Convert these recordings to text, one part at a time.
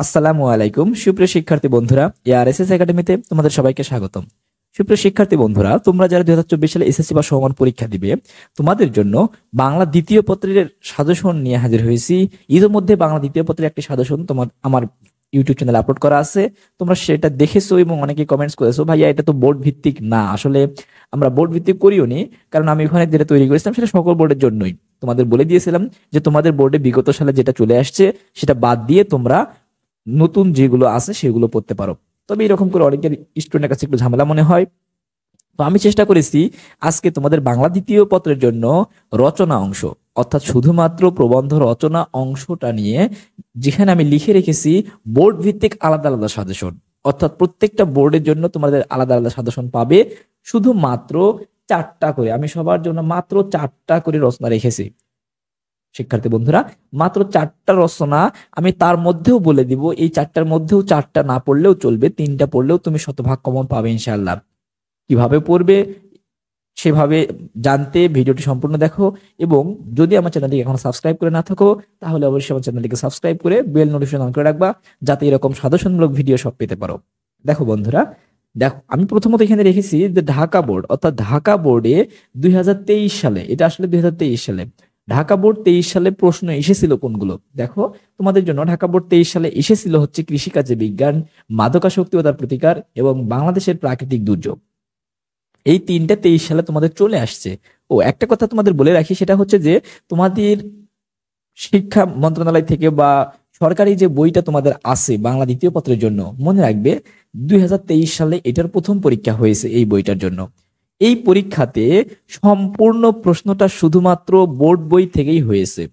আসসালামু আলাইকুম সুপ্রিয় শিক্ষার্থী বন্ধুরা, এআরএসএস একাডেমিতে তোমাদের সবাইকে স্বাগতম। সুপ্রিয় শিক্ষার্থী বন্ধুরা, তোমরা যারা 2024 সালে এসএসসি বা সমমান পরীক্ষা দিবে, তোমাদের জন্য বাংলা দ্বিতীয় পত্রের সাজেশন নিয়ে হাজির হয়েছি। ইতিমধ্যে বাংলা দ্বিতীয় পত্রের একটি সাজেশন আমার ইউটিউব চ্যানেলে আপলোড করা আছে। তোমরা সেটা দেখেছো এবং অনেকে কমেন্টস করেছো, ভাইয়া এটা তো বোর্ড ভিত্তিক না। আসলে আমরা বোর্ড ভিত্তিক করিও নি, কারণ আমি ওখানে যেটা তৈরি করেছিলাম সেটা সকল বোর্ডের জন্যই। তোমাদের বলে দিয়েছিলাম যে তোমাদের বোর্ডে বিগত সালে যেটা চলে আসছে সেটা বাদ দিয়ে তোমরা নতুন যেগুলো আছে সেগুলো পড়তে পারো। তবে এরকম করে অনেকের স্টুডেন্টের কাছে একটু ঝামেলা মনে হয়। তো আমি চেষ্টা করেছি আজকে তোমাদের বাংলা দ্বিতীয় পত্রের জন্য রচনা অংশ, অর্থাৎ শুধুমাত্র প্রবন্ধ রচনা অংশটা নিয়ে, যেখানে আমি লিখে রেখেছি বোর্ড ভিত্তিক আলাদা আলাদা সাজেশন, অর্থাৎ প্রত্যেকটা বোর্ডের জন্য তোমাদের আলাদা আলাদা সাজেশন পাবে। শুধুমাত্র 4টা করে, আমি সবার জন্য মাত্র 4টা করে রচনা রেখেছি। শিক্ষার্থী বন্ধুরা, মাত্র 4টা রচনা। আমি তার মধ্যেও বলে দিব, এই 4টার মধ্যেও 4টা না পড়লেও চলবে, 3টা পড়লেও তুমি শতভাগ কমন পাবে ইনশাআল্লাহ। কিভাবে পড়বে সেভাবে জানতে ভিডিওটি সম্পূর্ণ দেখো, এবং যদি আমার চ্যানেলটিকে এখন সাবস্ক্রাইব করে না থাকো তাহলে অবশ্যই আমার চ্যানেলটিকে সাবস্ক্রাইব করে বেল নোটিফিকেশন অন করে রাখবা, যাতে এরকম সাজেশনমূলক ভিডিও সব পেতে পারো। দেখো বন্ধুরা, দেখো আমি প্রথমত এখানে রেখেছি যে ঢাকা বোর্ড, অর্থাৎ ঢাকা বোর্ডে 2023 সালে, এটা আসলে 2023 সালে ঢাকা বোর্ড 23 সালে প্রশ্ন এসেছিল কোনগুলো। দেখো তোমাদের জন্য ঢাকা বোর্ড 23 সালে এসেছিল হচ্ছে কৃষিকাজে বিজ্ঞান, মাদকাসক্তি ও তার প্রতিকার এবং বাংলাদেশের প্রাকৃতিক দুর্যোগ। এই 3টা 23 সালে তোমাদের চলে আসছে। ও একটা কথা তোমাদের বলে রাখি, সেটা হচ্ছে যে তোমাদের শিক্ষা মন্ত্রণালয় থেকে বা সরকারি যে বইটা তোমাদের আছে বাংলা দ্বিতীয় পত্রের জন্য, মনে রাখবে 2023 সালে এটার প্রথম পরীক্ষা হয়েছে এই বইটার জন্য। এই পরীক্ষাতে সম্পূর্ণ প্রশ্নটা শুধুমাত্র বোর্ড বই থেকেই হয়েছে।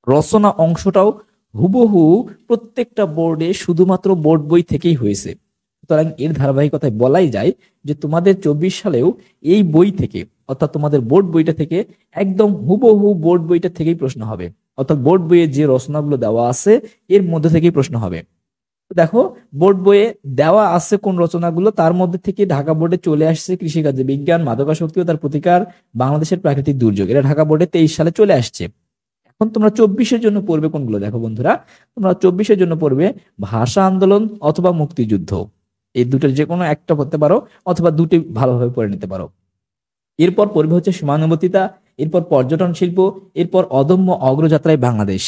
রচনা অংশটাও হুবহু প্রত্যেকটা বোর্ডে শুধুমাত্র বোর্ড বই থেকেই হয়েছে। সুতরাং এর ধারাবাহিকতায় বলাই যায় যে তোমাদের 24 সালেও এই বই থেকে, অর্থাৎ তোমাদের বোর্ড বইটা থেকে একদম হুবহু বোর্ড বইটা থেকেই প্রশ্ন হবে, অর্থাৎ বোর্ড বইয়ে যে রচনাগুলো দেওয়া আছে এর মধ্যে থেকেই প্রশ্ন হবে। তো দেখো, বোর্ড বইয়ে দেওয়া আছে কোন রচনাগুলো, তার মধ্যে থেকে ঢাকা বোর্ডে চলে আসছে কৃষিকাজে বিজ্ঞান, মাদকাসক্তি ও তার প্রতিকার, বাংলাদেশের প্রাকৃতিক দুর্যোগ। এটা ঢাকা বোর্ডে 23 সালে চলে আসছে। এখন তোমরা 24-এর জন্য পড়বে কোনগুলো, দেখো বন্ধুরা, তোমরা 24-এর জন্য পড়বে ভাষা আন্দোলন অথবা মুক্তিযুদ্ধ। এই দুটোর যে কোনো একটা পড়তে পারো, অথবা দুটি ভালোভাবে পড়ে নিতে পারো। এরপর পড়বে হচ্ছে সীমানুবর্তিতা, এরপর পর্যটন শিল্প, এরপর অদম্য অগ্রযাত্রায় বাংলাদেশ।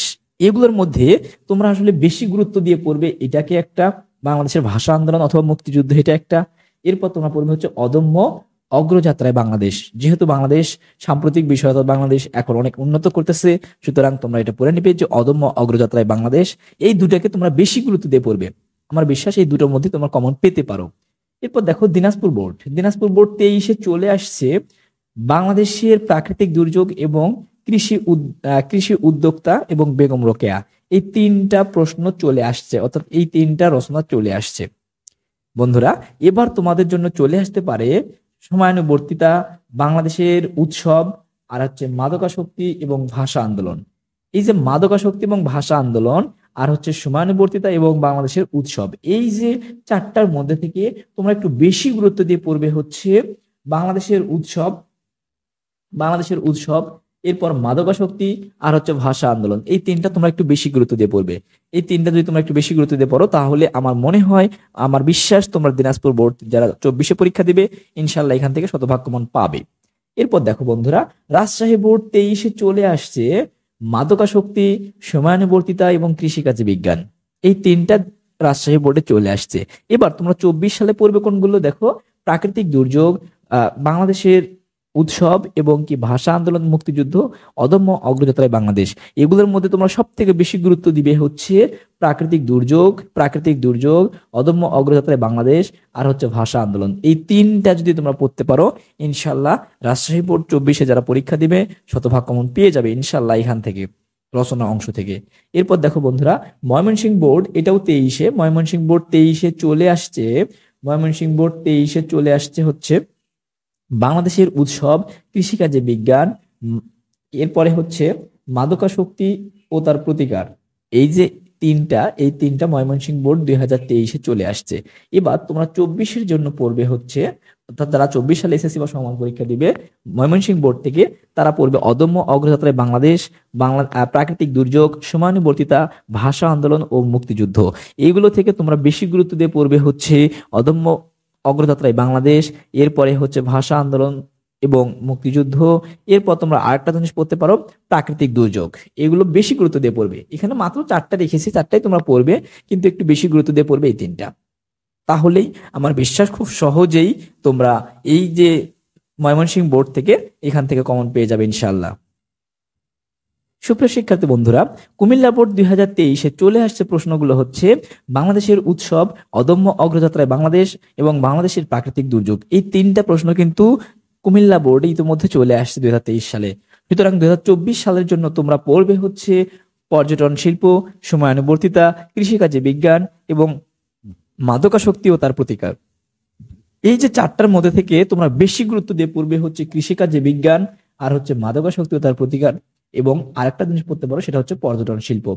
এগুলোর মধ্যে তোমরা আসলে বেশি গুরুত্ব দিয়ে পড়বে এটাকে একটা, বাংলাদেশের ভাষা আন্দোলন অথবা মুক্তিযুদ্ধ এটা একটা। এরপর তোমরা পড়বে হচ্ছে অদম্য অগ্রযাত্রায় বাংলাদেশ। যেহেতু বাংলাদেশ সাম্প্রতিক বিষয়, অর্থাৎ বাংলাদেশ এখন অনেক উন্নত করতেছে, সুতরাং তোমরা এটা পড়ে নিবে যে অদম্য অগ্রযাত্রায় বাংলাদেশ। এই দুটাকে তোমরা বেশি গুরুত্ব দিয়ে পড়বে। আমার বিশ্বাস এই দুটোর মধ্যে তোমরা কমন পেতে পারো। এরপর দেখো দিনাজপুর বোর্ড, দিনাজপুর বোর্ড 23-এ চলে আসছে বাংলাদেশের প্রাকৃতিক দুর্যোগ এবং কৃষি উদ্যোক্তা এবং বেগম রোকেয়া। এই 3টা প্রশ্ন চলে আসছে, অর্থাৎ এই 3টা রচনা চলে আসছে। বন্ধুরা, এবার তোমাদের জন্য চলে আসতে পারে সময়ানুবর্তিতা, বাংলাদেশের উৎসব, আর হচ্ছে মাদকাসক্তি এবং ভাষা আন্দোলন। এই যে মাদকাসক্তি এবং ভাষা আন্দোলন, আর হচ্ছে সময়ানুবর্তিতা এবং বাংলাদেশের উৎসব, এই যে 4টার মধ্যে থেকে তোমরা একটু বেশি গুরুত্ব দিয়ে পড়বে হচ্ছে বাংলাদেশের উৎসব, বাংলাদেশের উৎসব, এরপর মাদকাসক্তি আর হচ্ছে ভাষা আন্দোলন। এই 3টা তোমরা একটু বেশি গুরুত্ব দিয়ে পড়বে। এই 3টা যদি তোমরা একটু বেশি গুরুত্ব দিয়ে পড়ো, তাহলে আমার মনে হয়, আমার বিশ্বাস, তোমরা দিনাজপুর বোর্ড যারা 24-এ পরীক্ষা দিবে ইনশাল্লাহ এখান থেকে শতভাগ কমন পাবে। এরপর দেখো বন্ধুরা, রাজশাহী বোর্ড 23-এ চলে আসছে মাদকাসক্তি, সময়ানুবর্তিতা এবং কৃষিকাজে বিজ্ঞান। এই 3টা রাজশাহী বোর্ডে চলে আসছে। এবার তোমরা 24 সালে পড়বে কোনগুলো, দেখো প্রাকৃতিক দুর্যোগ, বাংলাদেশের উৎসব এবং কি ভাষা আন্দোলন, মুক্তিযুদ্ধ, অদম্য অগ্রযাত্রায় বাংলাদেশ। এগুলোর মধ্যে তোমরা সব থেকে বেশি গুরুত্ব দিবে হচ্ছে প্রাকৃতিক দুর্যোগ, অদম্য অগ্রযাত্রায় বাংলাদেশ, আর হচ্ছে ভাষা আন্দোলন। এই 3টা যদি তোমরা পড়তে পারো ইনশাল্লাহ রাজশাহী বোর্ড 24-এ যারা পরীক্ষা দিবে শতভাগ কমন পেয়ে যাবে ইনশাল্লাহ এখান থেকে, রচনা অংশ থেকে। এরপর দেখো বন্ধুরা, ময়মনসিংহ বোর্ড, এটাও 23-এ, ময়মনসিংহ বোর্ড 23-এ চলে আসছে, ময়মনসিংহ বোর্ড 23-এ চলে আসছে হচ্ছে বাংলাদেশের উৎসব, কৃষিকাজে বিজ্ঞান, এরপরে হচ্ছে মাদকাসক্তি ও তার প্রতিকার। এই যে 3টা, এই 3টা ময়মনসিংহ বোর্ড 2023-এ চলে আসছে। এবার তোমরা 24-এর জন্য পড়বে হচ্ছে অর্থাৎ যারা 24 সালে এসএসসি বা সমমান পরীক্ষা দিবে ময়মনসিংহ বোর্ড থেকে, তারা পড়বে অদম্য অগ্রযাত্রায় বাংলাদেশ, প্রাকৃতিক দুর্যোগ, সময়ানুবর্তিতা, ভাষা আন্দোলন ও মুক্তিযুদ্ধ। এইগুলো থেকে তোমরা বেশি গুরুত্ব দিয়ে পড়বে হচ্ছে অদম্য অগ্রযাত্রায় বাংলাদেশ, এরপরে হচ্ছে ভাষা আন্দোলন এবং মুক্তিযুদ্ধ, এরপর তোমরা আরেকটা জিনিস পড়তে পারো প্রাকৃতিক দুর্যোগ। এগুলো বেশি গুরুত্ব দিয়ে পড়বে। এখানে মাত্র 4টা রেখেছি, 4টাই তোমরা পড়বে, কিন্তু একটু বেশি গুরুত্ব দিয়ে পড়বে এই 3টা। তাহলেই আমার বিশ্বাস খুব সহজেই তোমরা এই যে ময়মনসিংহ বোর্ড থেকে এখান থেকে কমন পেয়ে যাবে ইনশাআল্লাহ। সুপ্রিয় শিক্ষার্থী বন্ধুরা, কুমিল্লা বোর্ড 2023-এ চলে আসছে প্রশ্নগুলো হচ্ছে বাংলাদেশের উৎসব, অদম্য অগ্রযাত্রায় বাংলাদেশ এবং বাংলাদেশের প্রাকৃতিক দুর্যোগ। এই 3টা প্রশ্ন কিন্তু কুমিল্লা বোর্ডে ইতিমধ্যে চলে আসছে 2023 সালে। সুতরাং 2024 সালের জন্য তোমরা পড়বে হচ্ছে পর্যটন শিল্প, সময়ানুবর্তিতা, কৃষিকাজে বিজ্ঞান এবং মাদকাসক্তি ও তার প্রতিকার। এই যে 4টার মধ্যে থেকে তোমরা বেশি গুরুত্ব দিয়ে পড়বে হচ্ছে কৃষিকাজে বিজ্ঞান, আর হচ্ছে মাদকাসক্তি ও তার প্রতিকার, এবং আরেকটা জিনিস পড়তে পারো সেটা হচ্ছে পর্যটন শিল্প।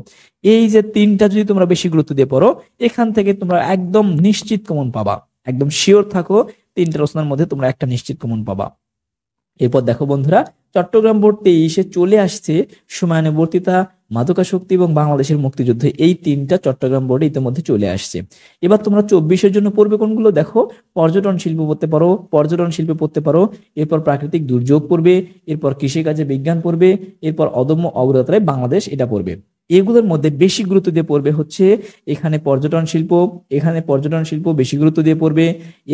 এই যে 3টা যদি তোমরা বেশি গুরুত্ব দিয়ে পড়ো, এখান থেকে তোমরা একদম নিশ্চিত কমন পাবা। একদম শিওর থাকো 3টা রচনার মধ্যে তোমরা একটা নিশ্চিত কমন পাবা। এরপর দেখো বন্ধুরা, চট্টগ্রাম বোর্ড 23-এ চলে আসছে সময়ানুবর্তিতা, মাদকাসক্তি এবং বাংলাদেশের মুক্তিযুদ্ধ। এই 3টা চট্টগ্রাম বোর্ডে ইতিমধ্যে চলে আসছে। এবার তোমরা 24-এর জন্য পড়বে কোনগুলো দেখো, পর্যটন শিল্প পড়তে পারো, পর্যটন শিল্পে পড়তে পারো, এরপর প্রাকৃতিক দুর্যোগ পড়বে, এরপর কৃষিকাজে বিজ্ঞান পড়বে, এরপর অদম্য অগ্রযাত্রায় বাংলাদেশ এটা পড়বে। এগুলোর মধ্যে বেশি গুরুত্ব দিয়ে পড়বে হচ্ছে এখানে পর্যটন শিল্প, এখানে পর্যটন শিল্প বেশি গুরুত্ব দিয়ে পড়বে,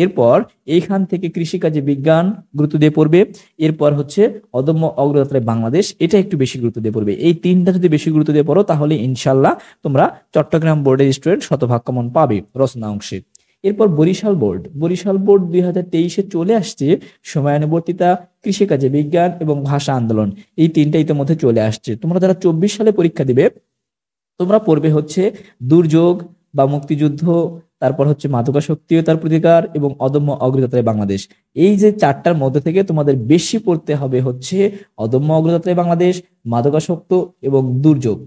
এরপর এইখান থেকে কৃষিকাজে বিজ্ঞান গুরুত্ব দিয়ে পড়বে, এরপর হচ্ছে অদম্য অগ্রযাত্রায় বাংলাদেশ এটা একটু বেশি গুরুত্ব দিয়ে পড়বে। এই 3টা যদি বেশি গুরুত্ব দিয়ে পড়ো তাহলে ইনশাল্লাহ তোমরা চট্টগ্রাম বোর্ডের স্টুডেন্ট শতভাগ কমন পাবে রচনা অংশে। এরপর বরিশাল বোর্ড 2023-এ চলে আসছে সময়ানুবর্তিতা, কৃষিকাজে বিজ্ঞান এবং ভাষা আন্দোলন। এই 3টা ইতিমধ্যে চলে আসছে। তোমরা যারা 24 সালে পরীক্ষা দিবে তোমরা পড়বে হচ্ছে দুর্যোগ বা মুক্তিযুদ্ধ, তারপর হচ্ছে মাদকাসক্তি ও তার প্রতিকার এবং অদম্য অগ্রযাত্রায় বাংলাদেশ। এই যে 4টার মধ্যে থেকে তোমাদের বেশি পড়তে হবে হচ্ছে অদম্য অগ্রযাত্রায় বাংলাদেশ, মাদকাসক্ত এবং দুর্যোগ।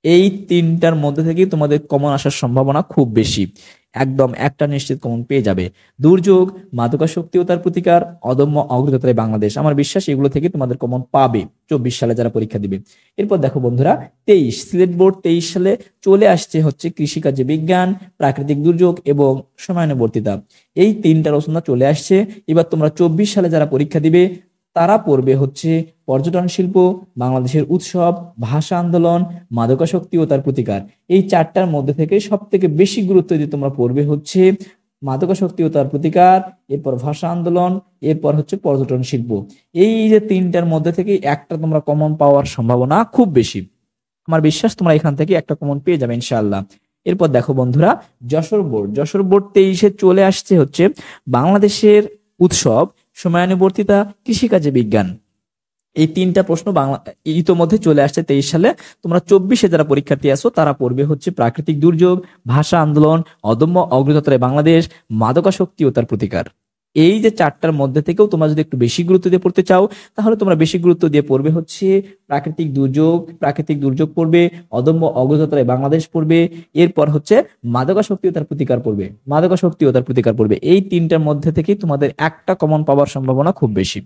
এই 3টার মধ্যে থেকে তোমাদের কমন আসার সম্ভাবনা খুব বেশি। একদম একটা নিশ্চিত কমন পেয়ে যাবে। দুর্যোগ, মাদকাসক্তি ও তার প্রতিকার, অদম্য অগ্রযাত্রায় বাংলাদেশ। আমার বিশ্বাস এগুলো থেকে তোমাদের কমন পাবে 24 সালে যারা পরীক্ষা দিবে। এরপর দেখো বন্ধুরা, সিলেট বোর্ড 23 সালে চলে আসছে হচ্ছে কৃষিকাজে বিজ্ঞান, প্রাকৃতিক দুর্যোগ এবং সময়ানুবর্তিতা। এই 3টা রচনা চলে আসছে। এবার তোমরা 24 সালে যারা পরীক্ষা দিবে তারা পড়বে হচ্ছে পর্যটন শিল্প, বাংলাদেশের উৎসব, ভাষা আন্দোলন, মাদকাসক্তি ও তার প্রতিকার। এই 4টার মধ্যে থেকে সব থেকে বেশি গুরুত্ব দিয়ে তোমরা পড়বে হচ্ছে মাদকাসক্তি ও তার প্রতিকার, এরপর ভাষা আন্দোলন, এরপর হচ্ছে পর্যটন শিল্প। এই যে 3টার মধ্যে থেকে একটা তোমরা কমন পাওয়ার সম্ভাবনা খুব বেশি। আমার বিশ্বাস তোমরা এখান থেকে একটা কমন পেয়ে যাবে ইনশাআল্লাহ। এরপর দেখো বন্ধুরা, যশোর বোর্ড 23-এ চলে আসছে হচ্ছে বাংলাদেশের উৎসব, সময়ানুবর্তিতা, কৃষিকাজে বিজ্ঞান। এই 3টা প্রশ্ন ইতোমধ্যে চলে আসছে 23 সালে। তোমরা 24-এ যারা পরীক্ষার্থী আছো তারা পড়বে হচ্ছে প্রাকৃতিক দুর্যোগ, ভাষা আন্দোলন, অদম্য অগ্রযাত্রায় বাংলাদেশ, মাদকাসক্তি ও তার প্রতিকার। এই যে 4টার মধ্যে থেকেও তোমরা যদি একটু বেশি গুরুত্ব দিয়ে পড়তে চাও তাহলে তোমরা বেশি গুরুত্ব দিয়ে পড়বে হচ্ছে প্রাকৃতিক দুর্যোগ পড়বে, অদম্য অগ্রযাত্রায় বাংলাদেশ পড়বে, এরপর হচ্ছে মাদকাসক্তি ও তার প্রতিকার পড়বে। এই 3টার মধ্যে থেকেই তোমাদের একটা কমন পাওয়ার সম্ভাবনা খুব বেশি।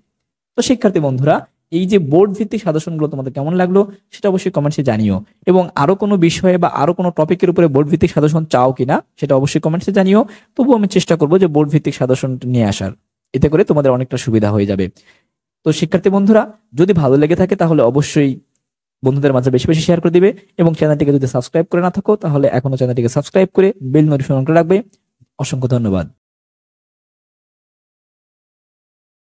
তো শিক্ষার্থী বন্ধুরা, এই যে বোর্ড ভিত্তিক সাজেশনগুলো তোমাদের কেমন লাগলো সেটা অবশ্যই কমেন্টসে জানিও, এবং আরো কোনো বিষয়ে বা আরো কোনো টপিকের উপরে বোর্ড ভিত্তিক সাজেশন চাও কিনা সেটা অবশ্যই কমেন্টসে জানিও। তবুও আমি চেষ্টা করবো যে বোর্ড ভিত্তিক সাজেশন নিয়ে আসার, এতে করে তোমাদের অনেকটা সুবিধা হয়ে যাবে। তো শিক্ষার্থী বন্ধুরা, যদি ভালো লেগে থাকে তাহলে অবশ্যই বন্ধুদের মাঝে বেশি বেশি শেয়ার করে দিবে, এবং চ্যানেলটিকে যদি সাবস্ক্রাইব করে না থাকো তাহলে এখনো চ্যানেলটিকে সাবস্ক্রাইব করে বেল নোটিফিকেশন করে রাখবে। অসংখ্য ধন্যবাদ।